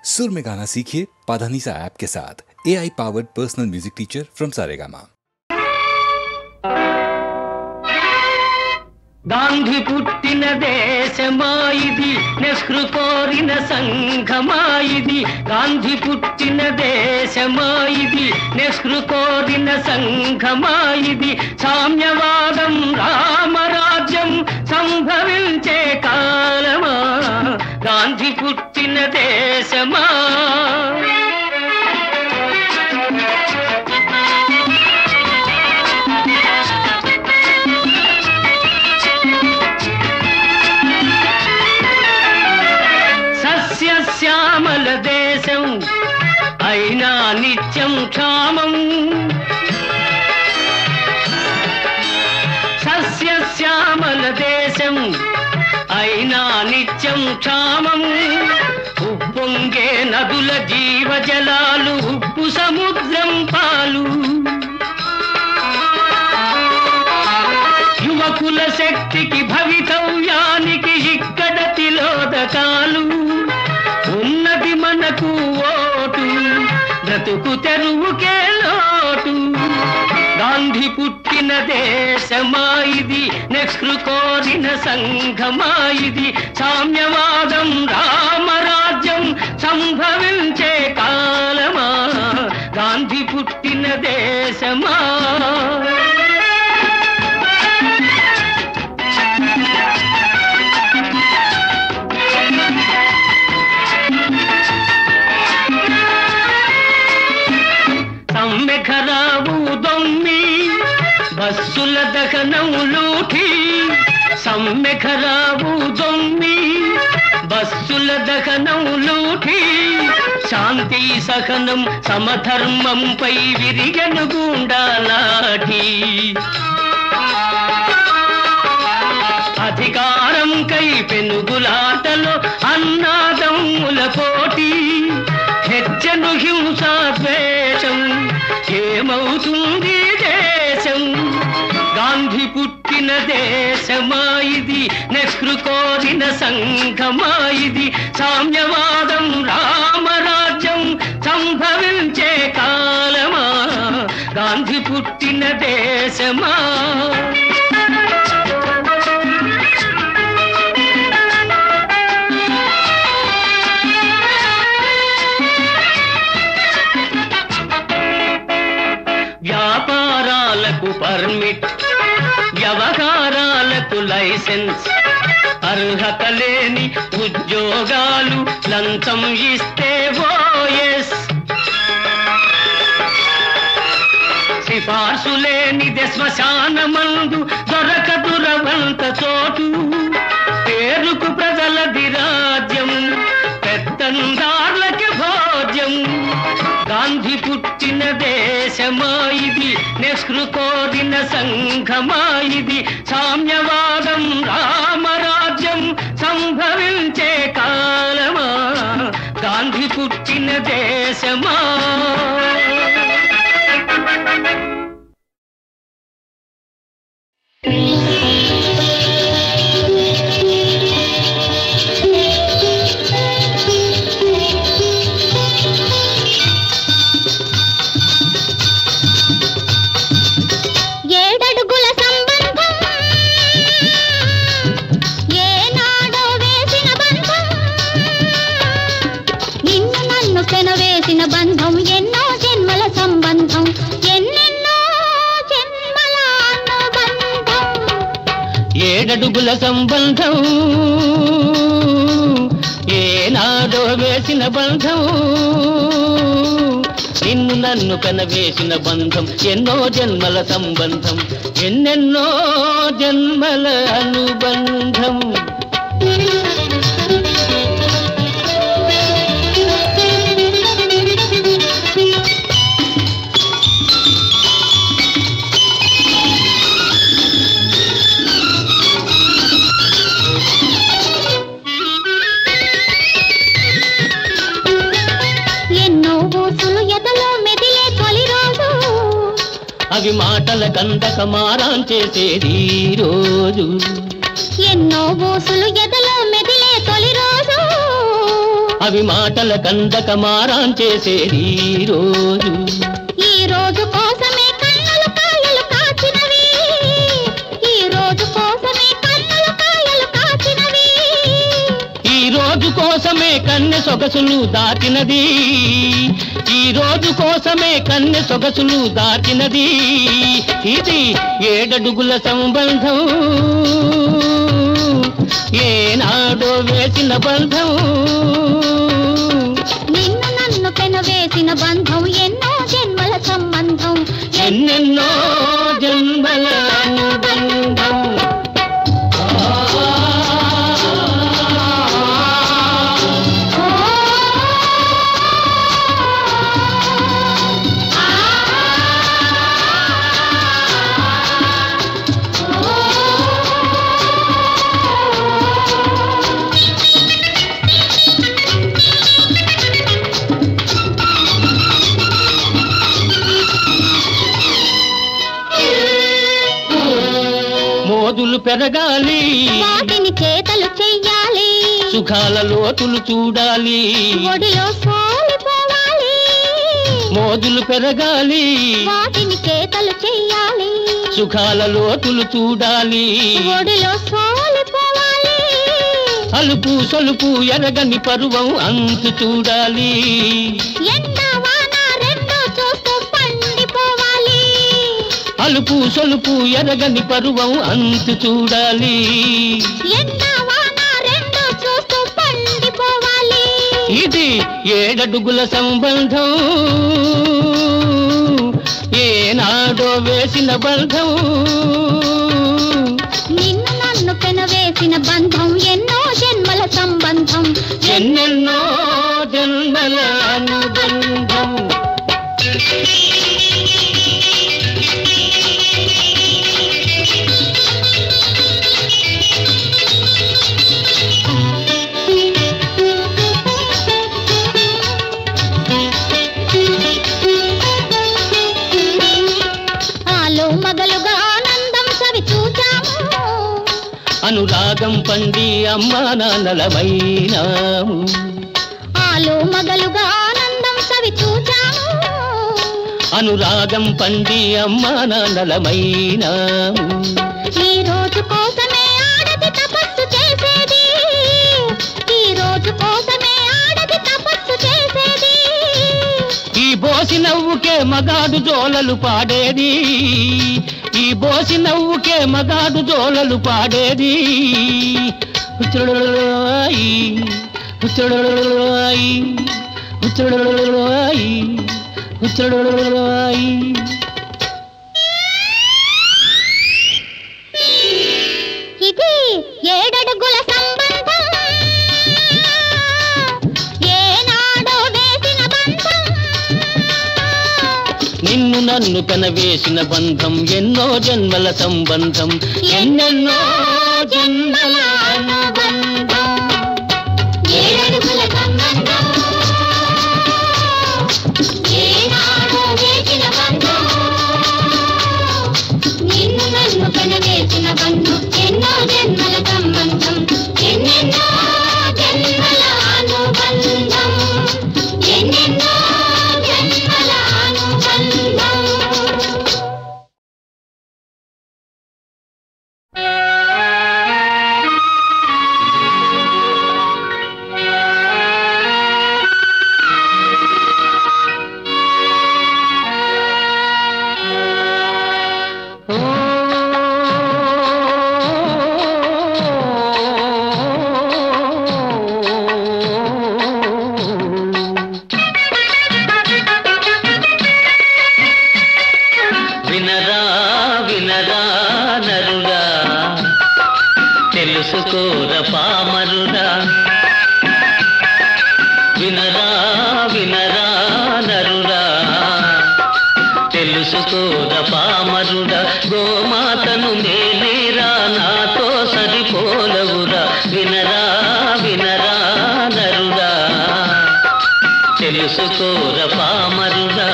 सुर में गाना सीखिए पाधानीसा ऐप के साथ। AI powered personal music teacher from Saregama. Gandhi పుట్టిన దేశమాయిది, నెహ్రూ కోరిన సంఘమాయిది. గాంధీ పుట్టిన దేశమాయిది, నెహ్రూ కోరిన సంఘమాయిది. సామ్యవాదం రామరాజ్యం సంభవించే కాలమా, గాంధీ పుట్టిన దేశమా. శ్యామల దేశం అయినా నిత్యం క్షామం, సస్యశ్యామల దేశం అయినా నిత్యం క్షామం. ఉప్పొంగే నదుల జీవజలాలు, ఉప్పు సముద్రం పాలు. యువకుల శక్తికి భవితవ్యానికి ఇక్కడ తిలోదకాలు. ఉన్నది మనకు ఓటు, బ్రతుకు తెరువుకే లోటు. గాంధీ పుట్టిన దేశమాయిది, నెహ్రూ కోరిన సంఘమాయిది. సామ్యవాదం రామరాజ్యం సంభవించే కాలమా, గాంధీ పుట్టిన దేశమా. సమ్మెఖరావు దొమ్మి బస్సుల దహనం లూఠి. సమ్మెఖరావు దొమ్మి బస్సుల దహనం లూఠి. శాంతి సహనం సమధర్మంపై విరిగను గుండాలాఠి. అధికారం కై పెనుగులాటలో అన్నాదమ్ముల పోటీ. హెచ్చను హింసా ద్వేషం, ఏమవుతుంది దేశం. గాంధీ పుట్టిన దేశమాయిది, నెహ్రూ కోరిన సంఘమాయిది. సామ్యవాదం రామరాజ్యం సంభవించే కాలమా, గాంధీ పుట్టిన దేశమా. వ్యాపారాలకు పర్మిట్, వ్యవహారాలకు లైసెన్స్. అర్హత లేని ఉద్యోగాలు లంచం ఇస్తే ఓఎస్. సిఫార్సు లేనిదే శ్మశానమందు దొరకదు రవంత చోటు. పేరుకు ప్రజలది రాజ్యం, పెత్తందార్లకి భోజ్యం. గాంధీ పుట్టిన దేశమాయిది, నెహ్రూ కోరిన సంఘమాయిది. సామ్యవాదం రామరాజ్యం సంభవించే కాలమా, గాంధీ పుట్టిన దేశమా. బంధం ఎన్నో జన్మల సంబంధం, ఎన్నెన్నో జన్మల అనుబంధం. ఏడడుగుల సంబంధం, ఏనాడో వేసిన బంధం. నిన్ను నన్ను కనవేసిన బంధం, ఎన్నో జన్మల సంబంధం, ఎన్నెన్నో జన్మల అనుబంధం. అవి మాటల గంధక మారాం చేసేది రోజు. ఎన్నో బోసులు ఎదలో మెదిలే తొలి రోజు అవి మాటల కందక మారాం చేసేది రోజు. ఈ రోజు కోసమే కన్నులు కాయలు కాచినవి, ఈ రోజు కోసమే కన్నులు కాయలు కాచినవి, ఈ రోజు కోసమే కన్నె సొగసులు దాటినది, ఈ రోజు కోసమే కన్నె సొగసులు దాటినది. ఇది 7 అడుగుల సంబంధం, ఏనాడో వేసిన బంధం. నిన్ను నన్ను పెనవేసిన బంధం ఎన్నో జన్మల సంబంధం, ఎన్నెన్నో జన్మల అనుబంధం. మోదులు పెరగాలి, వాటిని చేతలు చెయ్యాలి, సుఖాల లోతులు చూడాలి, ఒడిలో సోలిపోవాలి. మోదులు పెరగాలి, వాటిని చేతలు చెయ్యాలి, సుఖాల లోతులు చూడాలి, ఒడిలో సోలిపోవాలి. అలుపు సొలుపు ఎరగని పరువం అంతు చూడాలి, ఎండ వాన రెండు చూస్తూ పండిపోవాలి, అలుపు సొలుపు ఎరగని పరువం అంతు చూడాలి. ఎండ వాన రెండు చూస్తూ పండిపోవాలి. ఇది 7 అడుగుల సంబంధం, ఏనాడో వేసిన బంధం. నిన్ను నన్ను పెనవేసిన బంధం ఎన్నో జన్మల సంబంధం, ఎన్నెన్నో జన్మల అనుబంధం. ఆలో మగలుగా ఆనందం సవి చూచాము, అనురాగం పండి అమ్మా నాన్నలమైనాము, ఆలో మగలుగా ఆనందం సవి చూచాము, అనురాగం పండి అమ్మా నాన్నలమైనాము. ఈ రోజు కోసమే ఆడది తపస్సు చేసేది, ఈ రోజు కోసమే ఆడది తపస్సు చేసేది, ఈ బోసి నవ్వుకే మగాడు జోలలు పాడేది, ఈ బోసి నవ్వుకే మగాడు జోలలు పాడేది. ఉచ్చడలోయి ఉచ్చడలోయి ఉచ్చడలోయి ఉచ్చడలోయి. ఇది 7 అడుగుల సంబంధం, ఏనాడో వేసిన బంధం. నిన్ను నన్ను కనవేసిన బంధం ఎన్నో జన్మల సంబంధం, ఎన్నెన్నో జన్మల అనుబంధం. 7 అడుగుల సంబంధం, ఏనాడో వేసిన బంధం. నిన్ను నన్ను కనవేసిన బంధం ఎన్నో జన్మల సంబంధం, ఎన్నెన్నో జన్మల అనుబంధం, ఎన్నెన్నో జన్మల అనుబంధం. వినరా వినరా నరుడా, తెలుసుకోర పామరుడా. వినరా వినరా నరుడా, తెలుసుకోర పామరుడా. గోమాతను నేనేరా నాతో సరిపోలవురా. వినరా వినరా నరుడా, తెలుసుకోర పామరుడా.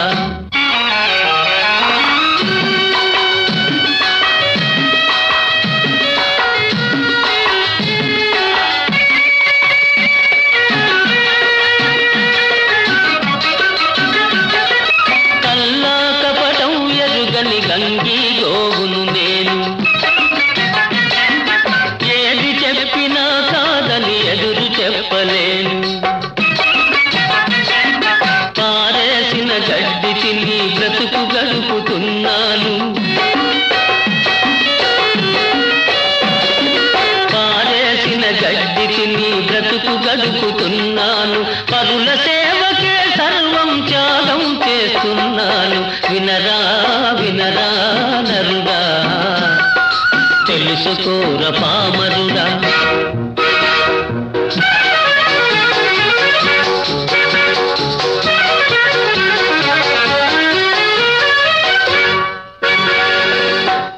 పరుల సేవకే సర్వం త్యాగం చేస్తున్నాను వినరా వినరా నరుడా తెలుసుకోర పామరుడా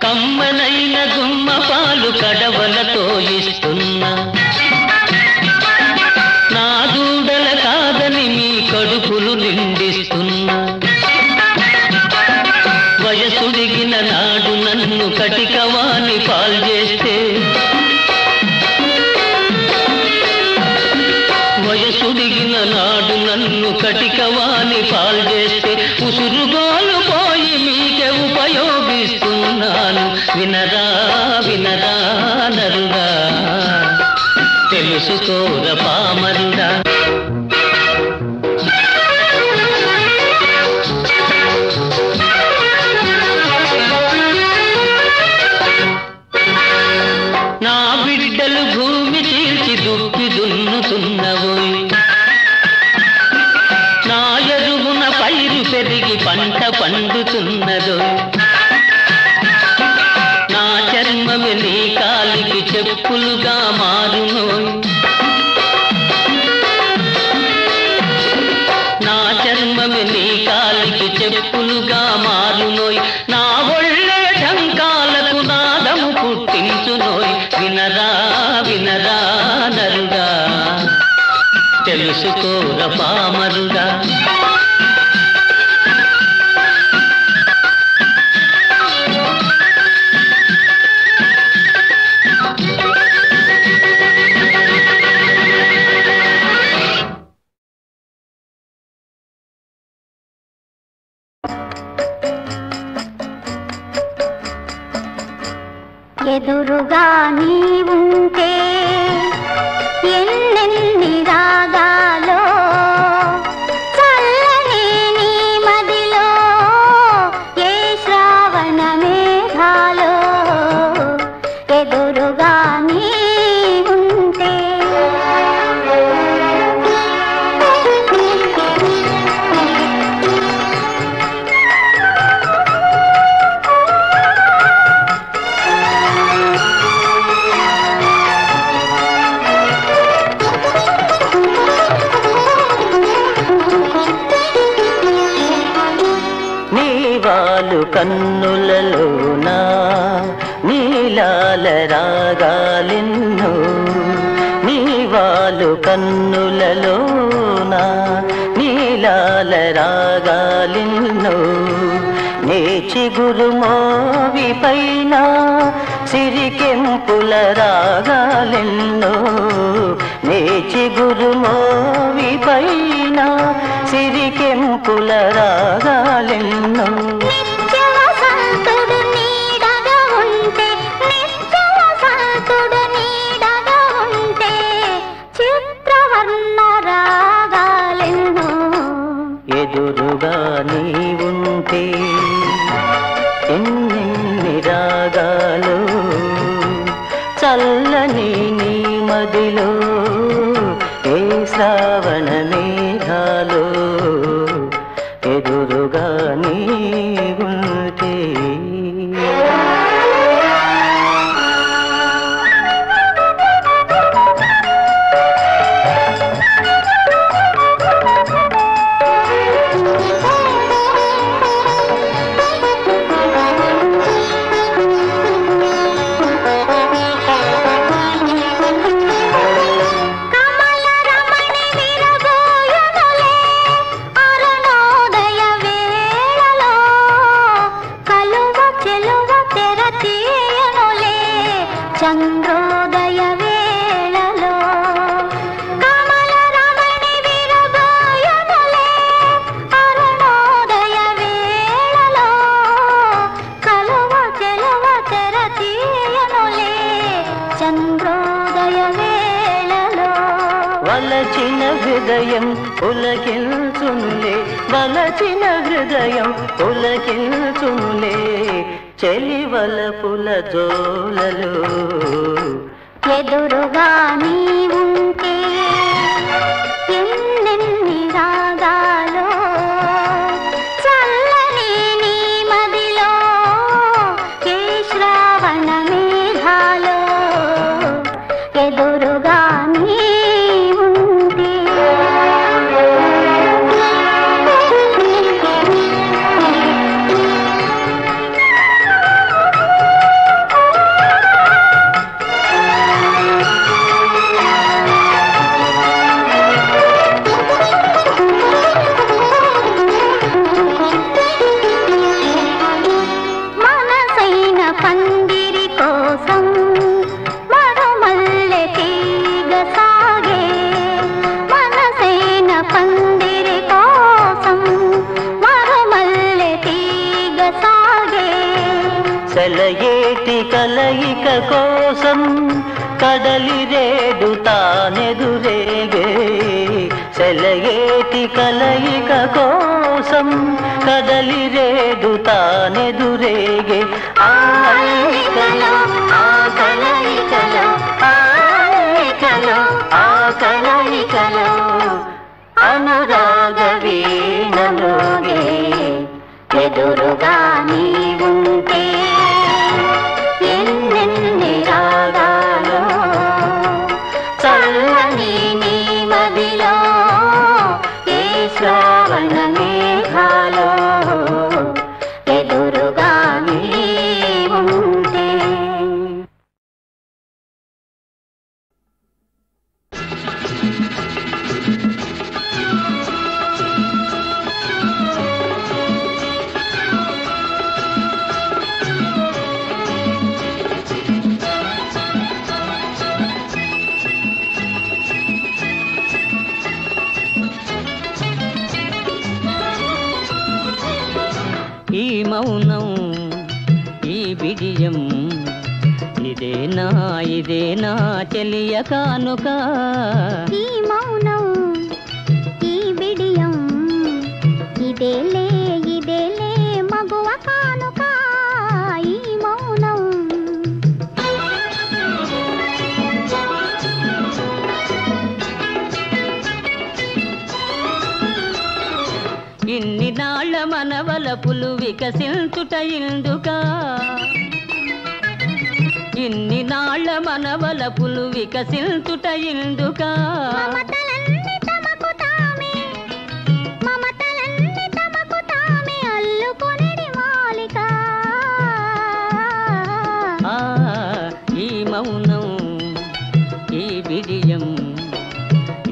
కమ్మనైన గుమ్మ పాలు కడవలతో ఇస్తున్నా నా దూడల కాదని మీ కడుపులు నిండిస్తున్నా వయసుడిగిన నాడు నన్ను కటికవాణి పాల్చేస్తే వయసుడిగిన నాడు నన్ను కటికవాణి పాల్చేస్తే ఉసురుగోలు పోయి మీకే ఉపయోగిస్తున్నాను వినరా వినరా నరుడా తెలుసుకోర పామరుడా నా బిడ్డలు భూమి తీర్చి దుక్కి దున్నుతున్నవోయ్ నా ఎరువున పైరు పెరిగి పంట పండుతున్నదో నా చర్మమే నీ కాలికి చెప్పులుగా మారునోయ్ నా చర్మమే నీ కాలికి చెప్పులుగా మారునోయ్ నా ఒళ్ళే ఢంకాలకు నాదము పుట్టించునోయ్ వినరా వినరా నరుడా తెలుసుకోర పామరుడా ఎదురుగా నీవుంటే ఎన్నెన్ని రాగాలో చల్లని నీ మదిలో ఏ శ్రావణ మేఘాలో ఎదురుగా నీవుంటే నీవాలు కన్నులలోనా నీలాల రాగాలిన్నో నీవాలు కన్నులలోనా నీలాల రాగాలిన్నో నే చిగురు మోవి పైన సిరికెంపుల రాగాలెన్నో నే చిగురు మోవి పైన సిరికెంపుల రాగాలెన్నో ఎదురుగా నీవుంటే ఎన్నెన్ని రాగాలు చల్లని నీ మదిలో ఏ శ్రావణ మేఘాలు ఎదురుగా నీవుంటే చంద్రోదయ వేళలో కమల రమణి విరబోయనులే అరుణోదయ వేళలో కలువ చెలువ తెరతీయనులే చంద్రోదయ వేళలో వలచిన హృదయం పులకిల్చునులే వలచిన హృదయం పులకిల్చునులే చెలివలపుల జోలలు ఎదురుగా నీవుంటే ఎన్నెన్ని సెలయేటి కలయిక కోసం కడలి రేడు తానెదురేగే సెలయేటి కలయిక కోసం కడలి రేడు తానెదురేగే ఆ కలయికలో ఆ కలయికలో ఆ కలయికలో ఆ కలయికలో అనురాగ వీణలోగే ఎదురుగా నీవుంటే ఎన్నెన్ని రాగాలో చల్లని నీ మదిలో ఏ శ్రావణ మేఘాలో ఎదురుగా నీవుంటే. ఈ మౌనం ఈ విజయం ఇదేనా ఇదేనా చెలియ కానుక. ఈ మౌనం ఈ బిడియం ఇదేలే ఇదేలే మగువ కానుక. ఈ మౌనం ఇన్ని నాళ్ళ మనవలపులు వికసించుట ఇందుక. ఇన్ని నాళ్ళ మనవలపులు వికసించుట ఇందుక. మమతలన్నీ తమకు తామే మమతలన్నీ తమకు తామే అల్లుకొనిడి మాలిక. ఈ మౌనం ఈ విజయం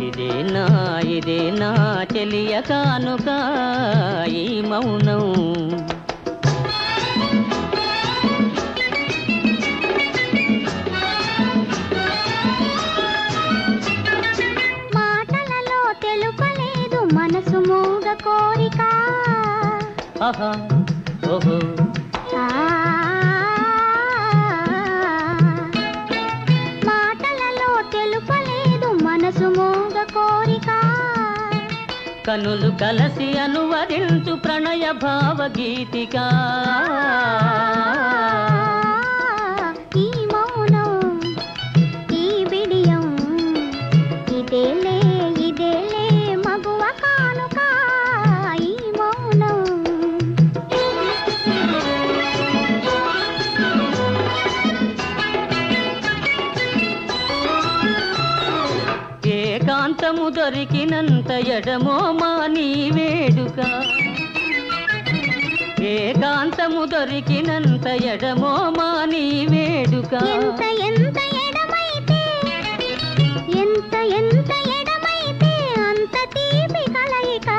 ఇదేనా ఇదేనా చెలియ కానుక. ఈ మౌనం మాటలలో తెలుపలేదు మనసు మూగ కోరిక. ఆహా ఓహో మాటలలో తెలుపలేదు మనసు మూగ కోరిక. కనులు కలసి అనువదించు ప్రణయ భావగీతిక. ఈ మౌనం ఈ బిడియం ఇదేలే ఇదేలే మగువ కానుక. ఈ మౌనం ఏకాంతము దొరికినంత ఎడమో మాని వేడుక. ఏకాంతము దొరికినంత ఎడమో మాని వేడుక. ఎంత ఎంత ఎడమైతే ఎంత ఎంత ఎడమైతే అంత తీపి కలయిక.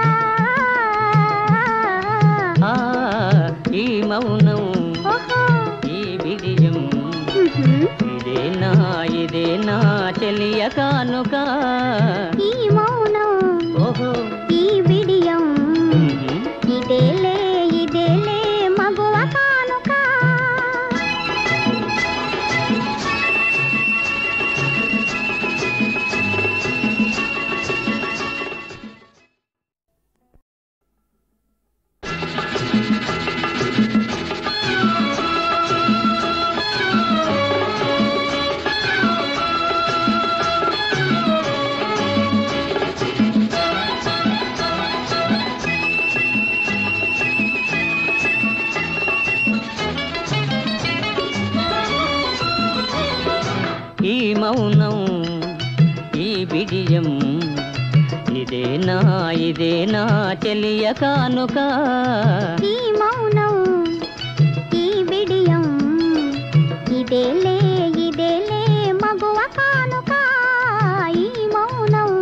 ఈ మౌనం ఓహో ఈ విజయం ఇదేనా ఇదేనా చెలియ కానుక. ఈ మౌనం ఓహో ఈ బిడియం ఇదేలే ఇదేలే మగువ కానుక. ఈ మౌనం ఈ విజయం ఇదేనా ఇదేనా చెలియ కానుక. ఈ మౌనం ఈ బిడియం ఇదేలే ఇదేలే మగువ కానుక. ఈ మౌనం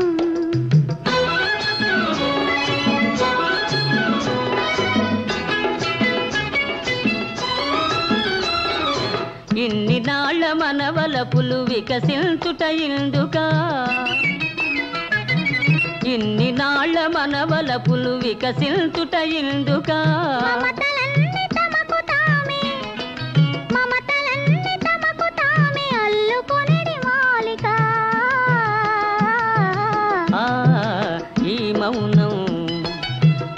ఇన్ని నాళ్ళ మనవలపులు వికసించుట ఇందుక. ఇన్ని నాళ్ళ మనవలపులు వికసించుట ఇందుక. మమతలన్నీ తమకు తామే మౌనం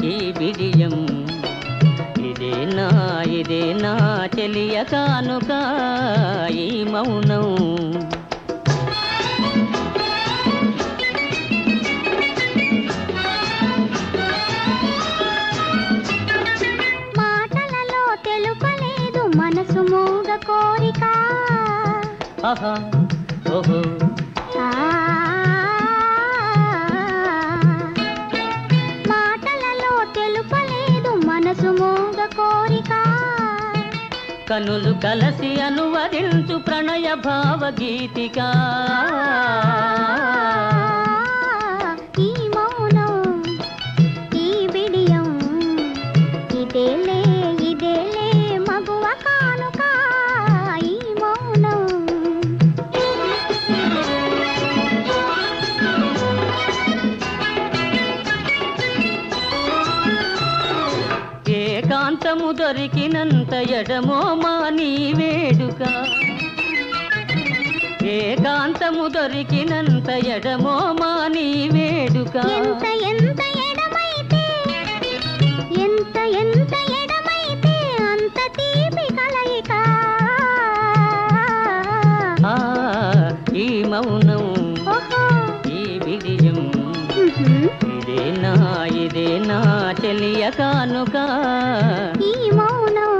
ఈ బిడియం ఇదేనా చెలియ కానుక ఈ మౌనం మాటలలో తెలుపలేదు మనసు మూగ కోరిక ఆహా ఓహో మాటలలో తెలుపలేదు మనసు మూగ కోరిక కనులు కలసి అనువదించు ప్రణయ భావగీతిక ఈ మౌనం ఈ బిడియం ఇదేలే మగువ కానుక ఈ మౌనం ఏకాంతము దొరికినంత ఎడమో మాని వేడుక ఏకాంతము దొరికినంత ఎడమో మాని వేడుక ఎంత ఎడమైతే అంత తీపి కలయిక ఈ మౌనం ఈ బిడియం ఇదేనా చెలియ కానుక ఈ మౌనం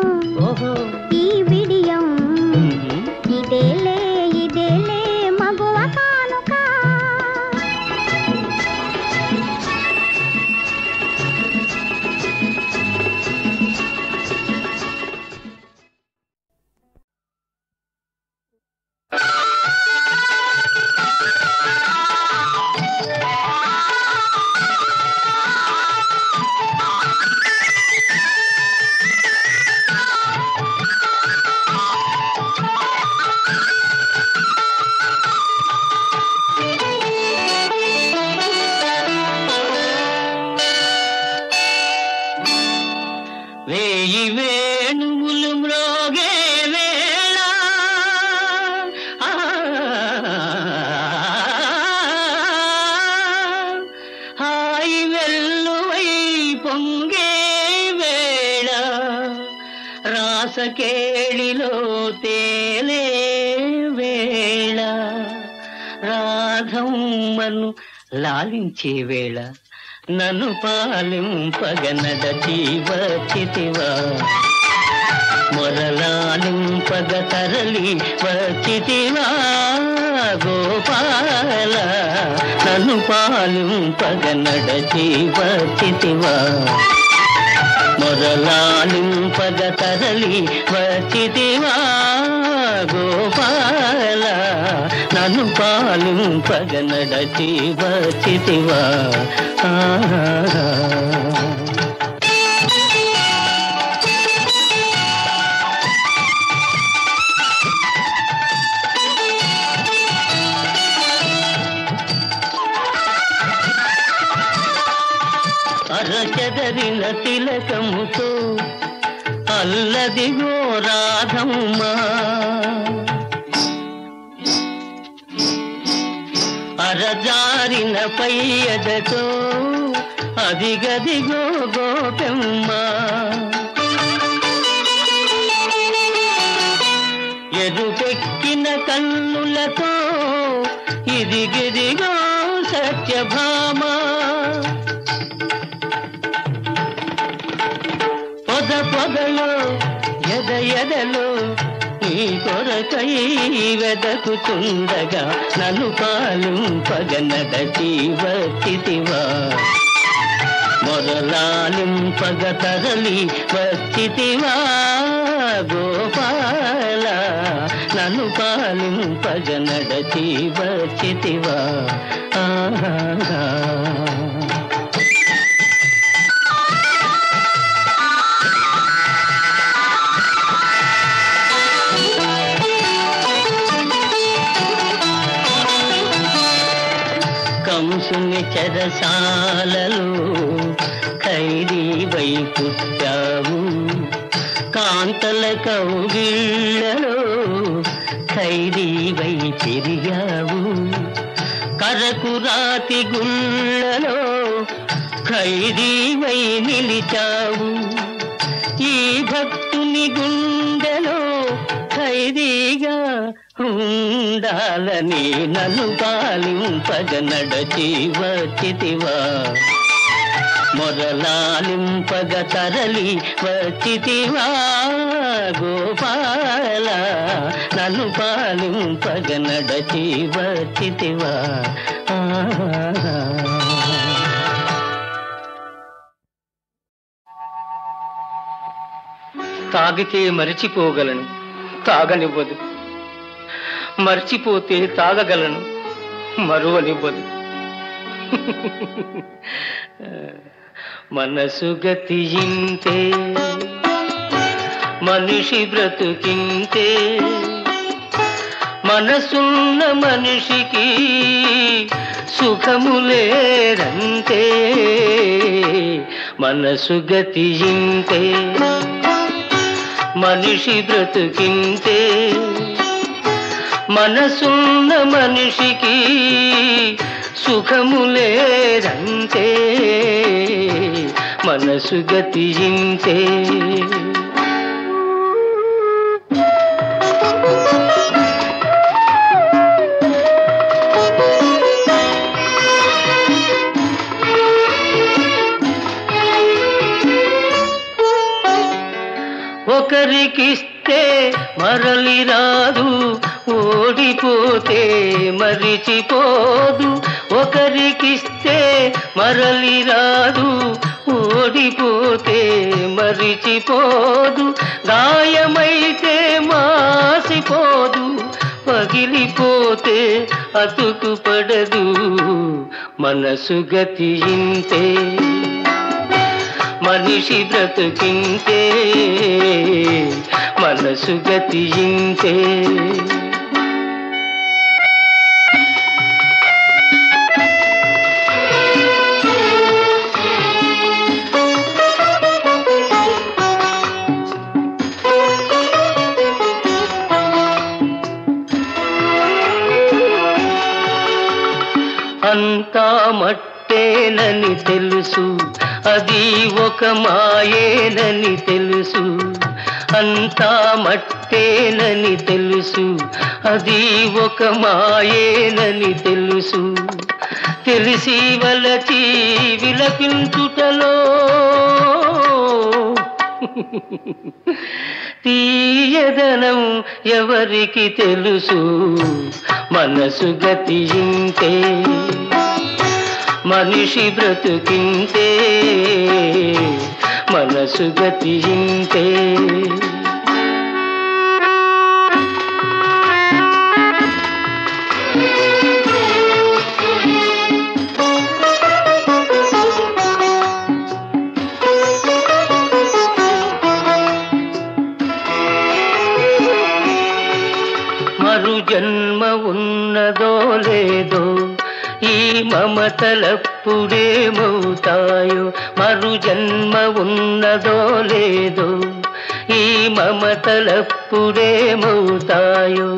ఓహో ఈ బిడియం ఇదేలే మగువ కానుక వేయి వేణువులు మ్రోగే వేళ హాయి వెల్లువై పొంగే వేళ రాసకేళిలో తేలే వేళ రాధమ్మను లాలించే వేళ నన్ను పాలింపగనడ జీవచితివా మొరలాలింపగ తరలి వచ్చితివా గోపాల నన్ను పాలింపగనడ జీవచితివా మొరలాలింపగ తరలి వచ్చితివా గోపాల నన్ను పాలింపగ నడచి వచ్చితివా అరచెదరిన తిలకముతో అల్లదిగో రాధమ్మ అరజారిన పయ్యదతో అదిగదిగో గోపెమ్మ ఎరుపెక్కిన కన్నులతో ఇదిగిదిగో సత్యభామ పొదలో ఎదలో నీ కొరకై వెదకుతుండగా నన్ను పాలింపగ నడచి వచ్చితివా మొరలాలింపగ తరలి వచ్చితివా గోపాల నన్ను పాలింపగ నడచి వచ్చితివా కంసుని చెరసాలలో ఖైదీవై పుట్టావు కాంతల కౌగిళ్లలో ఖైదీవై తిరిగావు కరకు రాతి గుళ్ళలో ఖైదీవై నిలిచావు ఈ భక్తుని గుండెలో ఖైదీగా ఉండాలని నన్ను పాలింపగ నడచి వచ్చితివా మొరలాలింపగ తరలి వచ్చితివా గోపాల నన్ను పాలింపగ నడచి వచ్చితివా తాగితే మరిచిపోగలను తాగనివ్వదు మర్చిపోతే తాగగలను మరువనివ్వదు మనసు గతియింతే మనిషి బ్రతుకింతే మనసున్న మనిషికి సుఖములేరంతే మనసు గతియింతే మనిషి బ్రతుకింతే మనసున్న మనిషికి సుఖములేరంతే మనసు గతియింతే ఒకరికిస్తే మరలి రాదు ఓడిపోతే మరిచిపోదు ఒకరికిస్తే మరలి రాదు ఓడిపోతే మరిచిపోదు గాయమైతే మాసిపోదు పగిలిపోతే అతుకు పడదు మనసు గతియింతే మనిషి బ్రతుకింతే మనసు గతియింతే అంతా మట్టేనని తెలుసు అది ఒక మాయేనని తెలుసు అంతా మట్టేనని తెలుసు అది ఒక మాయేనని తెలుసు తెలిసి వలచి విలపించుటలో తీయదనం ఎవరికి తెలుసు మనసు గతియింతే మనిషి బ్రతుకింతే మనసు గతియింతే మరు జన్మ ఉన్నదో లేదో ఈ మమతలప్పుడేమవుతాయో మరు జన్మ ఉన్నదో లేదో ఈ మమతలప్పుడేమవుతాయో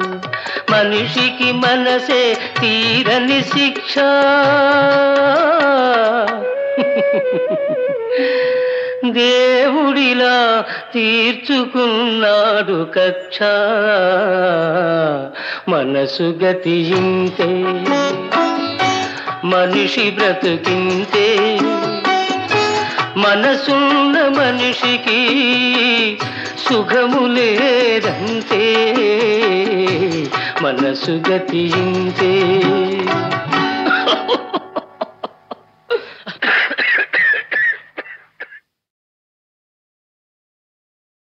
మనిషికి మనసే తీరని శిక్ష దేవుడిలా తీర్చుకున్నాడు కక్ష మనసు గతియింతే మనిషి బ్రతుకింతే మనసున్న మనిషికి సుఖములేదంతే మనసు గతియింతే